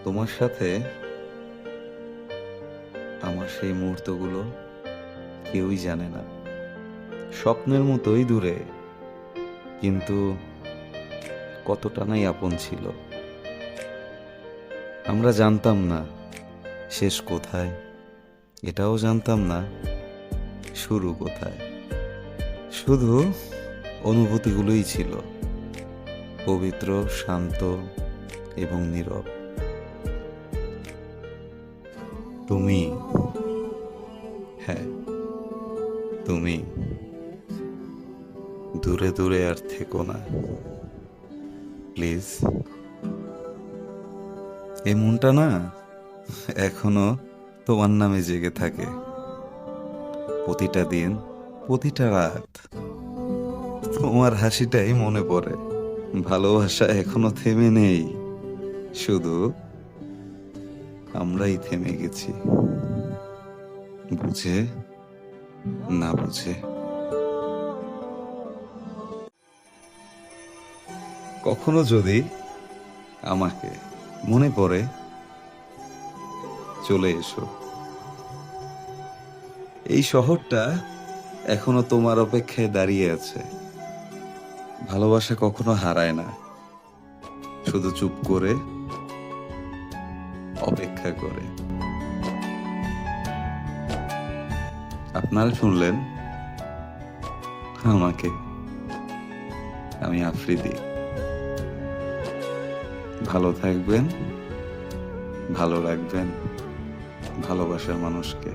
তোমার সাথে আমার সেই মুহূর্তগুলো কেউই জানে না। স্বপ্নের মতোই দূরে, কিন্তু কতটা নাই আপন ছিল। আমরা জানতাম না শেষ কোথায়, এটাও জানতাম না শুরু কোথায়। শুধু অনুভূতিগুলোই ছিল পবিত্র, শান্ত এবং নীরব। তুমি, হ্যাঁ তুমি, দূরে দূরে আর থেকো না প্লিজ। এই মনটা না এখনো তোমার নামে জেগে থাকে, প্রতিটা দিন, প্রতিটা রাত তোমার হাসিটাই মনে পড়ে। ভালোবাসা এখনো থেমে নেই, শুধু আমরাই থেমে গেছি, বুঝে না বুঝে। কখনো যদি আমাকে মনে পড়ে, চলে এসো। এই শহরটা এখনো তোমার অপেক্ষায় দাঁড়িয়ে আছে। ভালোবাসা কখনো হারায় না, শুধু চুপ করে অপেক্ষা করে। আপনারা শুনলেন আমাকে, আমি আফ্রিদি। ভালো থাকবেন, ভালো রাখবেন ভালোবাসার মানুষকে।